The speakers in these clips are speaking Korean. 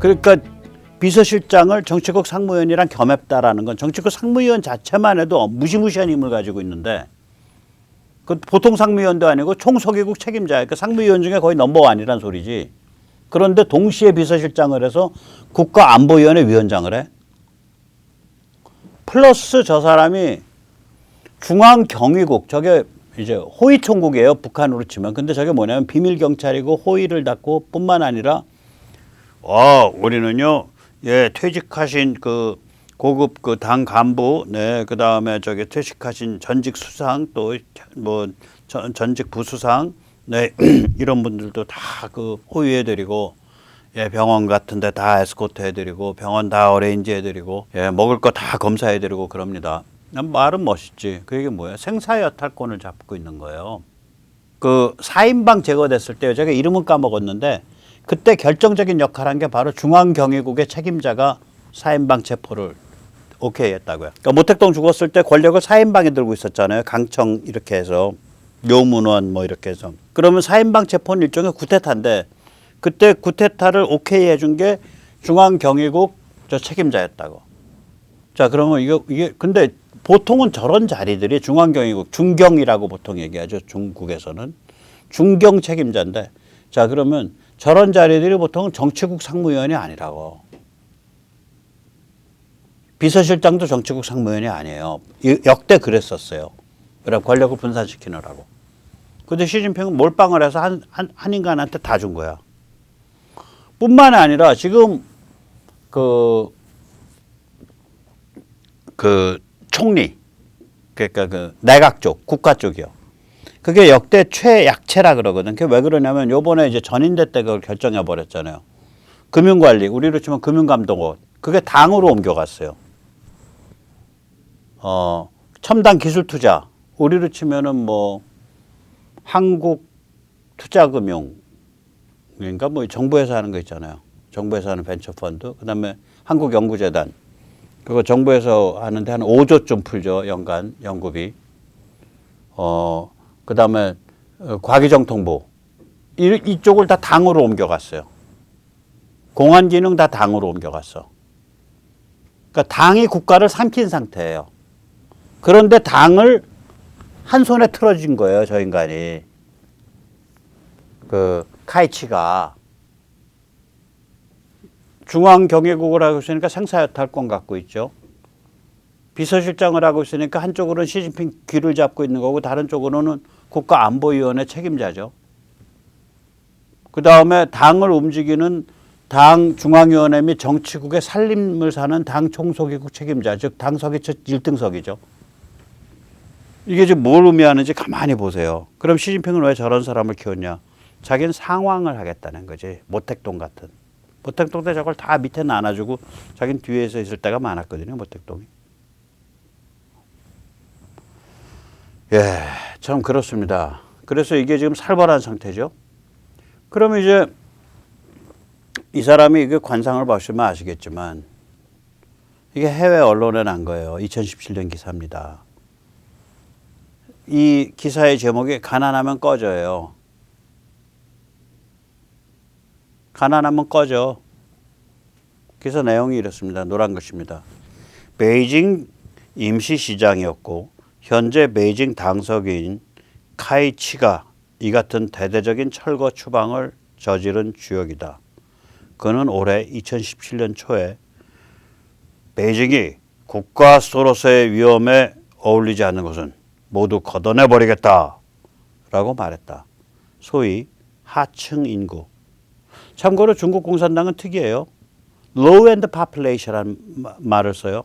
그러니까 비서실장을 정치국 상무위원이랑 겸했다라는 건 정치국 상무위원 자체만 해도 무시무시한 힘을 가지고 있는데 그 보통 상무위원도 아니고 총서기국 책임자야. 그 상무위원 중에 거의 넘버원이란 소리지. 그런데 동시에 비서실장을 해서 국가안보위원회 위원장을 해. 플러스 저 사람이 중앙경위국, 저게 이제 호위총국이에요. 북한으로 치면. 근데 저게 뭐냐면 비밀경찰이고 호위를 닫고 뿐만 아니라 우리는요, 예, 퇴직하신 그 고급 그 당 간부, 네, 그 다음에 저기 퇴직하신 전직 수상 또 뭐 전직 부수상, 네, 이런 분들도 다 그 호위해드리고, 예, 병원 같은데 다 에스코트 해드리고, 병원 다 어레인지 해드리고, 예, 먹을 거 다 검사해드리고 그럽니다. 말은 멋있지. 그게 뭐예요? 생사여탈권을 잡고 있는 거예요. 그 4인방 제거됐을 때 제가 이름은 까먹었는데 그때 결정적인 역할을 한 게 바로 중앙경위국의 책임자가 4인방 체포를 오케이 했다고요. 그러니까 모택동 죽었을 때 권력을 4인방에 들고 있었잖아요. 강청 이렇게 해서 묘문원 뭐 이렇게 해서. 그러면 4인방 체포는 일종의 쿠데타인데 그때 쿠데타를 오케이 해준 게 중앙경위국 저 책임자였다고. 자, 그러면 이게 근데 보통은 저런 자리들이 중앙경위국, 중경이라고 보통 얘기하죠. 중국에서는. 중경 책임자인데 자, 그러면 저런 자리들이 보통은 정치국 상무위원이 아니라고. 비서실장도 정치국 상무위원이 아니에요. 역대 그랬었어요. 그래 권력을 분산시키느라고. 근데 시진핑은 몰빵을 해서 한 인간한테 다 준 거야. 뿐만 아니라 지금 그 총리, 그러니까 그 내각 쪽, 국가 쪽이요. 그게 역대 최약체라 그러거든. 그게 왜 그러냐면 요번에 이제 전인대 때 그걸 결정해 버렸잖아요. 금융관리, 우리로 치면 금융감독원. 그게 당으로 옮겨갔어요. 첨단 기술 투자, 우리로 치면은 뭐 한국투자금융, 그러니까 뭐 정부에서 하는 거 있잖아요. 정부에서 하는 벤처펀드, 그다음에 한국연구재단. 그거 정부에서 하는데 한 5조쯤 풀죠. 연간 연구비. 그다음에 과기정통부. 이쪽을 다 당으로 옮겨갔어요. 공안기능 다 당으로 옮겨갔어. 그러니까 당이 국가를 삼킨 상태예요. 그런데 당을 한 손에 틀어진 거예요. 저 인간이. 그 카이치가. 중앙경위국을 하고 있으니까 생사여탈권 갖고 있죠. 비서실장을 하고 있으니까 한쪽으로는 시진핑 귀를 잡고 있는 거고 다른 쪽으로는 국가안보위원회 책임자죠. 그 다음에 당을 움직이는 당 중앙위원회 및 정치국의 살림을 사는 당 총서기국 책임자, 즉 당서기 1등석이죠. 이게 지금 뭘 의미하는지 가만히 보세요. 그럼 시진핑은 왜 저런 사람을 키웠냐? 자기는 상황을 하겠다는 거지. 모택동 같은. 모택동 때 저걸 다 밑에 나눠주고 자기는 뒤에서 있을 때가 많았거든요. 모택동이. 예, 참 그렇습니다. 그래서 이게 지금 살벌한 상태죠. 그러면 이제 이 사람이 이게 관상을 보시면 아시겠지만 이게 해외 언론에 난 거예요. 2017년 기사입니다. 이 기사의 제목이 가난하면 꺼져요. 가난하면 꺼져. 기사 내용이 이렇습니다. 노란 글씨입니다. 베이징 임시시장이었고 현재 베이징 당서기인 카이치가 이 같은 대대적인 철거 추방을 저지른 주역이다. 그는 올해 2017년 초에 베이징이 국가 수로서의 위험에 어울리지 않는 것은 모두 걷어내버리겠다 라고 말했다. 소위 하층 인구. 참고로 중국 공산당은 특이해요. low end population이라는 말을 써요.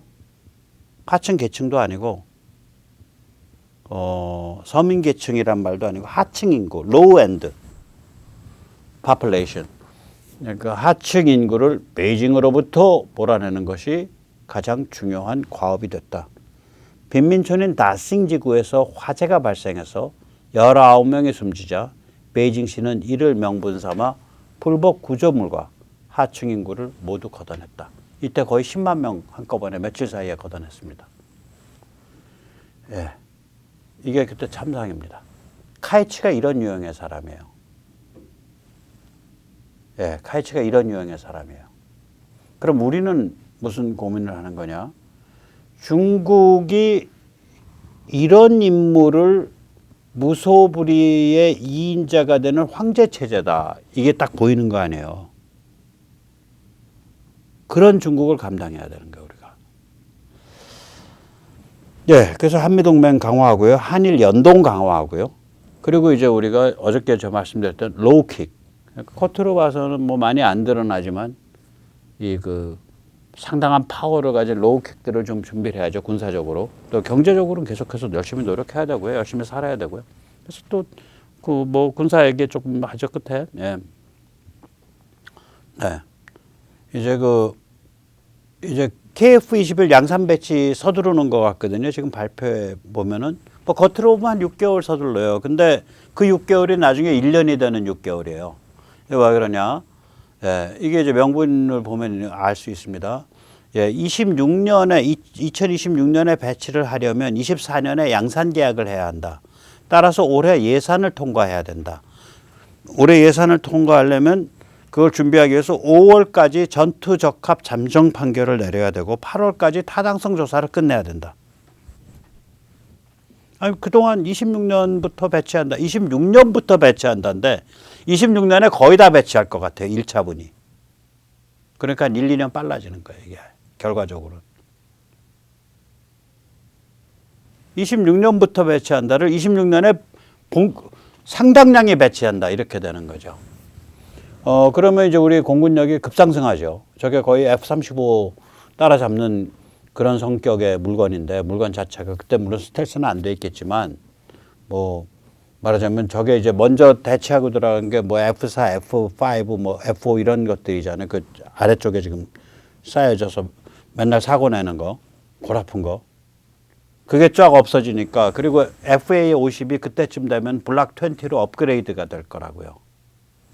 하층 계층도 아니고 서민 계층이란 말도 아니고 하층 인구, low end population. 그러니까 하층 인구를 베이징으로부터 몰아내는 것이 가장 중요한 과업이 됐다. 빈민촌인 다싱 지구에서 화재가 발생해서 19명이 숨지자 베이징시는 이를 명분 삼아 불법 구조물과 하층 인구를 모두 걷어냈다. 이때 거의 10만 명 한꺼번에 며칠 사이에 걷어냈습니다. 예, 이게 그때 참상입니다. 카이치가 이런 유형의 사람이에요. 예, 카이치가 이런 유형의 사람이에요. 그럼 우리는 무슨 고민을 하는 거냐? 중국이 이런 인물을 무소불위의 2인자가 되는 황제 체제다. 이게 딱 보이는 거 아니에요. 그런 중국을 감당해야 되는 거예요, 우리가. 예, 그래서 한미동맹 강화하고요. 한일 연동 강화하고요. 그리고 이제 우리가 어저께 저 말씀드렸던 로우킥. 겉으로 봐서는 뭐 많이 안 드러나지만 이 그 상당한 파워를 가진 로우킥들을 좀 준비를 해야죠. 군사적으로. 또 경제적으로는 계속해서 열심히 노력해야 되고요. 열심히 살아야 되고요. 그래서 또 그 뭐 군사 얘기 조금 하죠, 끝에. 예. 네. 이제 KF-21 양산 배치 서두르는 것 같거든요. 지금 발표해 보면은 뭐 겉으로 보면 한 6개월 서둘러요. 근데 그 6개월이 나중에 1년이 되는 6개월이에요. 왜 그러냐? 예, 이게 이제 명분을 보면 알 수 있습니다. 예, 2026년에 배치를 하려면 24년에 양산 계약을 해야 한다. 따라서 올해 예산을 통과해야 된다. 올해 예산을 통과하려면 그걸 준비하기 위해서 5월까지 전투 적합 잠정 판결을 내려야 되고 8월까지 타당성 조사를 끝내야 된다. 아니, 그동안 26년부터 배치한다. 26년부터 배치한다는데 26년에 거의 다 배치할 것 같아요. 1차분이. 그러니까 1, 2년 빨라지는 거예요. 이게 결과적으로는. 26년부터 배치한다를 26년에 상당량이 배치한다. 이렇게 되는 거죠. 그러면 이제 우리 공군력이 급상승하죠. 저게 거의 F-35 따라잡는 그런 성격의 물건인데 물건 자체가 그때 물론 스텔스는 안 돼 있겠지만 뭐 말하자면 저게 이제 먼저 대치하고 들어간 게 뭐 F4, F5, 뭐 F5 이런 것들이잖아요. 그 아래쪽에 지금 쌓여져서 맨날 사고 내는 거, 골 아픈 거. 그게 쫙 없어지니까 그리고 FA-50이 그때쯤 되면 블락 20로 업그레이드가 될 거라고요.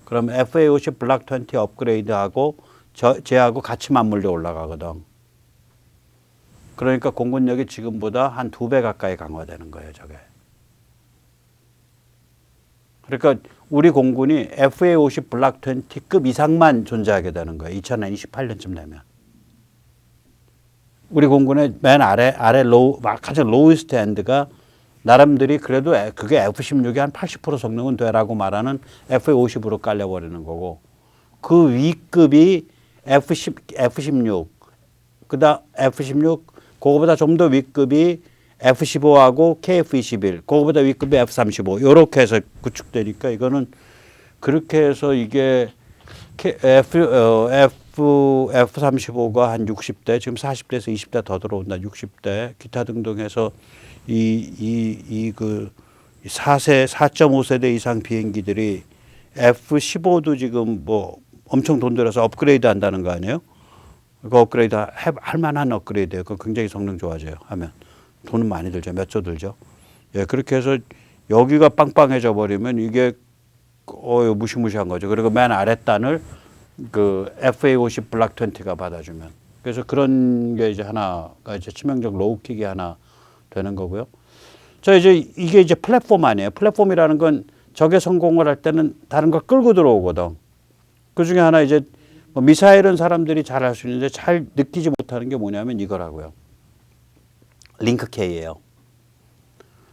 그럼 FA-50 블락 20 업그레이드하고 쟤하고 같이 맞물려 올라가거든. 그러니까 공군력이 지금보다 한 2배 가까이 강화되는 거예요, 저게. 그러니까 우리 공군이 FA-50 블락 20급 이상만 존재하게 되는 거예요. 2028년쯤 되면. 우리 공군의 맨 아래 가장 로우스트 엔드가 나름들이 그래도 그게 F-16이 한 80% 성능은 되라고 말하는 FA-50으로 깔려버리는 거고 그 위급이 F-16, 그다음 F-16, 그거보다 좀 더 위급이 F-15하고 KF-21, 그거보다 위급이 F-35 이렇게 해서 구축되니까 이거는 그렇게 해서 이게 F-35가 한 60대, 지금 40대에서 20대 더 들어온다. 60대 기타 등등 해서 그 4.5세대 이상 비행기들이 F-15도 지금 뭐 엄청 돈 들여서 업그레이드 한다는 거 아니에요? 그 업그레이드 할 만한 업그레이드예요. 그 굉장히 성능 좋아져요. 하면 돈은 많이 들죠. 몇 조 들죠. 예, 그렇게 해서 여기가 빵빵해져 버리면 이게 무시무시한 거죠. 그리고 맨 아랫단을 그 FA-50 블락 20가 받아주면. 그래서 그런 게 이제 하나가 이제 치명적 로우킥이 하나 되는 거고요. 이게 이제 플랫폼 아니에요. 플랫폼이라는 건 적의 성공을 할 때는 다른 걸 끌고 들어오거든. 그 중에 하나 이제 뭐 미사일은 사람들이 잘 할 수 있는데 잘 느끼지 못하는 게 뭐냐면 이거라고요. 링크 K예요.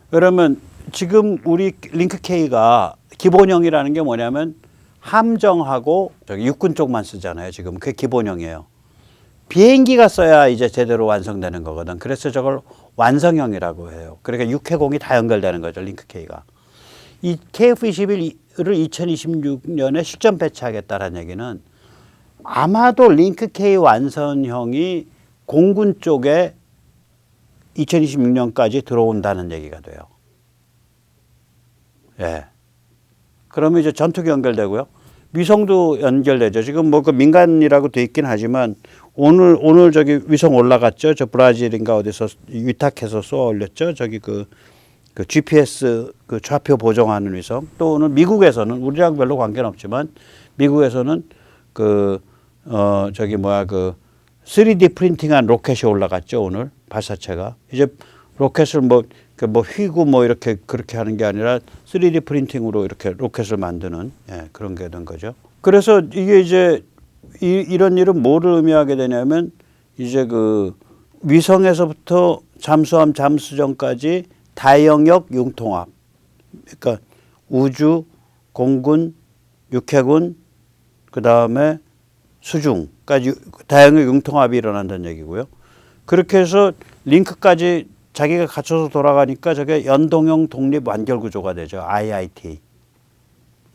그러면 지금 우리 링크 K가 기본형이라는 게 뭐냐면 함정하고 저기 육군 쪽만 쓰잖아요. 지금 그게 기본형이에요. 비행기가 써야 이제 제대로 완성되는 거거든. 그래서 저걸 완성형이라고 해요. 그러니까 육해공이 다 연결되는 거죠. 링크 K가. 이 KF-21을 2026년에 실전 배치하겠다라는 얘기는 아마도 링크 K 완성형이 공군 쪽에 2026년까지 들어온다는 얘기가 돼요. 예. 그러면 이제 전투기 연결되고요. 위성도 연결되죠. 지금 뭐 그 민간이라고 돼 있긴 하지만 오늘 저기 위성 올라갔죠. 저 브라질인가 어디서 위탁해서 쏘아 올렸죠. 저기 그 GPS 그 좌표 보정하는 위성. 또 오늘 미국에서는 우리랑 별로 관계는 없지만 미국에서는 저기 3D 프린팅한 로켓이 올라갔죠. 오늘 발사체가. 이제 로켓을 휘고 이렇게 그렇게 하는 게 아니라 3D 프린팅으로 이렇게 로켓을 만드는 그런 게 된 거죠. 그래서 이게 이제 이런 일은 뭐를 의미하게 되냐면 이제 그 위성에서부터 잠수함 잠수정까지 다영역 융통합. 그러니까 우주, 공군, 육해군, 그 다음에 수중까지 다영역 융통합이 일어난다는 얘기고요. 그렇게 해서 링크까지 자기가 갖춰서 돌아가니까 저게 연동형 독립 완결 구조가 되죠. IIT.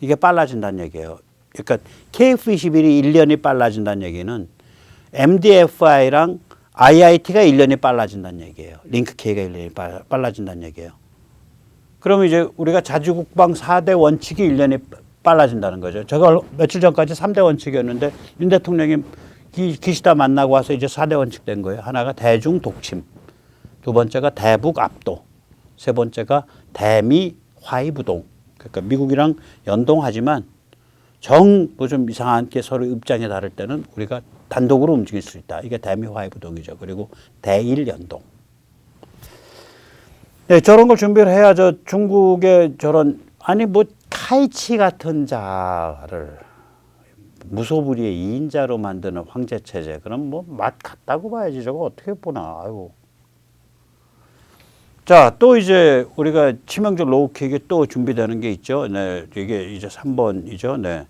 이게 빨라진다는 얘기예요. 그러니까 KF-21이 1년이 빨라진다는 얘기는 MDFI랑 IIT가 1년이 빨라진다는 얘기예요. 링크 K가 1년이 빨라진다는 얘기예요. 그러면 이제 우리가 자주국방 4대 원칙이 1년이 빨라진다는 거죠. 제가 며칠 전까지 3대 원칙이었는데 윤 대통령이 기시다 만나고 와서 이제 4대 원칙 된 거예요. 하나가 대중 독침, 두 번째가 대북 압도, 세 번째가 대미 화의 부동. 그러니까 미국이랑 연동하지만 뭐 좀 이상한 게 서로 입장이 다를 때는 우리가 단독으로 움직일 수 있다. 이게 대미 화의 부동이죠. 그리고 대일 연동. 네, 저런 걸 준비를 해야죠. 중국의 저런 아니 뭐 카이치 같은 자를 무소불위의 2인자로 만드는 황제 체제. 그럼 뭐 맛 같다고 봐야지. 저거 어떻게 보나. 아이고. 자, 또 이제 우리가 치명적 로우킥이 또 준비되는 게 있죠. 네, 이게 이제 3번이죠. 네.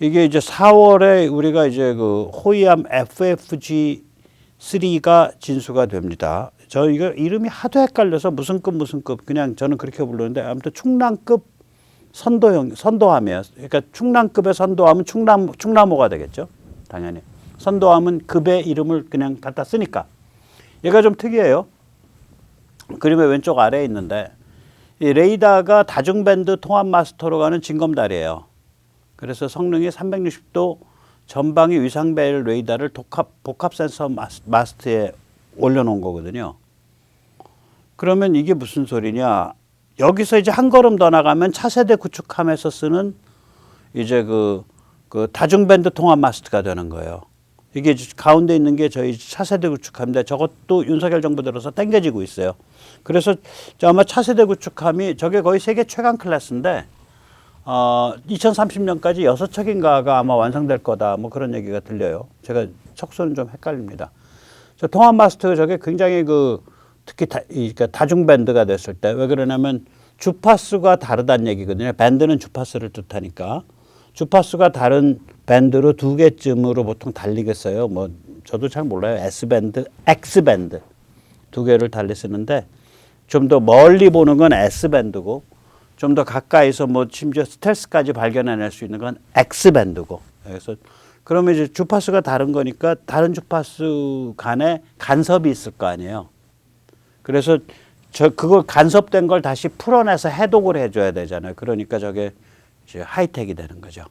이게 이제 4월에 우리가 이제 그 호위함 FFG3가 진수가 됩니다. 저 이거 이름이 하도 헷갈려서 무슨 급 그냥 저는 그렇게 부르는데 아무튼 충남급 선도함이에요. 그러니까 충남급의 선도함은 충남호가 되겠죠. 당연히. 선도함은 급의 이름을 그냥 갖다 쓰니까. 얘가 좀 특이해요. 그림의 왼쪽 아래에 있는데 이 레이더가 다중밴드 통합 마스터로 가는 징검다리예요. 그래서 성능이 360도 전방위 위상배열 레이더를 복합 센서 마스트에 올려놓은 거거든요. 그러면 이게 무슨 소리냐? 여기서 이제 한 걸음 더 나가면 차세대 구축함에서 쓰는 이제 그 다중밴드 통합 마스트가 되는 거예요. 이게 가운데 있는 게 저희 차세대 구축함인데 저것도 윤석열 정부 들어서 땡겨지고 있어요. 그래서 아마 차세대 구축함이 저게 거의 세계 최강 클래스인데 2030년까지 6척인가가 아마 완성될 거다. 뭐 그런 얘기가 들려요. 제가 척수는 좀 헷갈립니다. 저 통합 마스터 저게 굉장히 특히 그러니까 다중밴드가 됐을 때 왜 그러냐면 주파수가 다르다는 얘기거든요. 밴드는 주파수를 뜻하니까. 주파수가 다른 밴드로 2개쯤으로 보통 달리겠어요. 뭐 저도 잘 몰라요. S밴드, X밴드 2개를 달리 쓰는데 좀 더 멀리 보는 건 S밴드고 좀 더 가까이서 뭐 심지어 스텔스까지 발견해낼 수 있는 건 X밴드고. 그래서 그러면 이제 주파수가 다른 거니까 다른 주파수 간에 간섭이 있을 거 아니에요. 그래서 그걸 간섭된 걸 다시 풀어내서 해독을 해줘야 되잖아요. 그러니까 저게 이제 하이텍이 되는 거죠.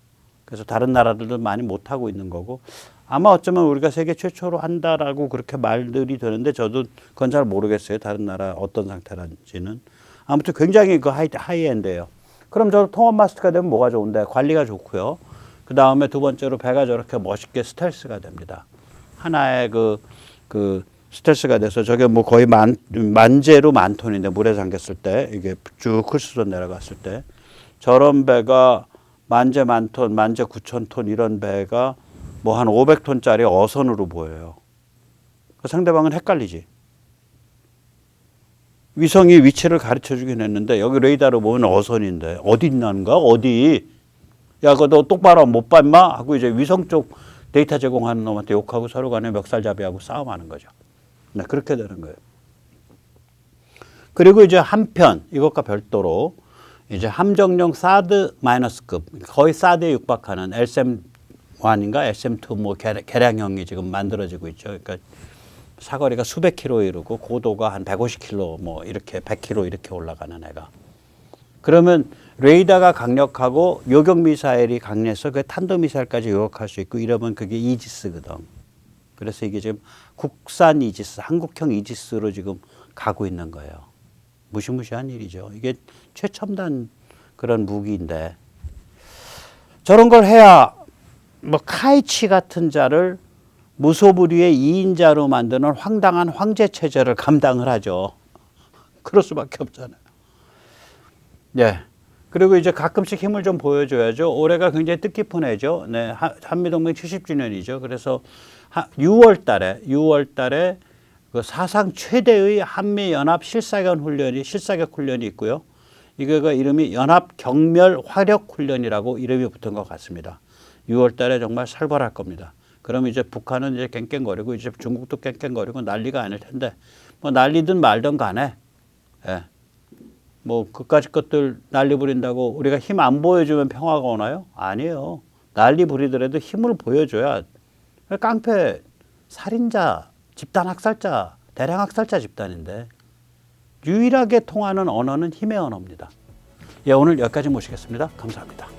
그래서 다른 나라들도 많이 못하고 있는 거고 아마 어쩌면 우리가 세계 최초로 한다라고 그렇게 말들이 되는데 저도 그건 잘 모르겠어요. 다른 나라 어떤 상태란지는. 아무튼 굉장히 그 하이엔드예요. 그럼 저 통합 마스터가 되면 뭐가 좋은데? 관리가 좋고요. 그 다음에 두 번째로 배가 저렇게 멋있게 스텔스가 됩니다. 하나의 그 스텔스가 돼서 저게 뭐 거의 만제로 만톤인데 물에 잠겼을 때 이게 쭉 클수로 내려갔을 때 저런 배가 만제 만톤, 만제 9,000톤 이런 배가 뭐 한 500톤짜리 어선으로 보여요. 상대방은 헷갈리지. 위성이 위치를 가르쳐 주긴 했는데 여기 레이더로 보면 어선인데 어디 있나는가? 어디? 야, 그거 너 똑바로 못 봐 임마? 하고 이제 위성 쪽 데이터 제공하는 놈한테 욕하고 서로 간에 멱살잡이하고 싸움하는 거죠. 네, 그렇게 되는 거예요. 그리고 이제 한편 이것과 별도로 이제 함정용 사드 마이너스급 거의 사드에 육박하는 LSM-1인가 LSM-2 뭐 개량형이 지금 만들어지고 있죠. 그러니까 사거리가 수백 킬로 이르고 고도가 한 150킬로 뭐 이렇게 100킬로 이렇게 올라가는 애가. 그러면 레이더가 강력하고 요격 미사일이 강해서 그 탄도 미사일까지 요격할 수 있고 이러면 그게 이지스거든. 그래서 이게 지금 국산 이지스, 한국형 이지스로 지금 가고 있는 거예요. 무시무시한 일이죠. 이게 최첨단 그런 무기인데 저런 걸 해야 뭐 카이치 같은 자를 무소불위의 2인자로 만드는 황당한 황제 체제를 감당을 하죠. 그럴 수밖에 없잖아요. 네. 그리고 이제 가끔씩 힘을 좀 보여줘야죠. 올해가 굉장히 뜻깊은 해죠. 네, 한미동맹 70주년이죠. 그래서 6월 달에 그 사상 최대의 한미연합 실사격 훈련이 있고요. 이거가 이름이 연합경멸화력훈련이라고 이름이 붙은 것 같습니다. 6월 달에 정말 살벌할 겁니다. 그럼 이제 북한은 이제 깽깽거리고 이제 중국도 깽깽거리고 난리가 아닐 텐데 뭐 난리든 말든 간에 예. 뭐 그까짓 것들 난리 부린다고 우리가 힘 안 보여주면 평화가 오나요? 아니에요. 난리 부리더라도 힘을 보여줘야 깡패, 살인자, 집단 학살자, 대량 학살자 집단인데 유일하게 통하는 언어는 힘의 언어입니다. 예, 오늘 여기까지 모시겠습니다. 감사합니다.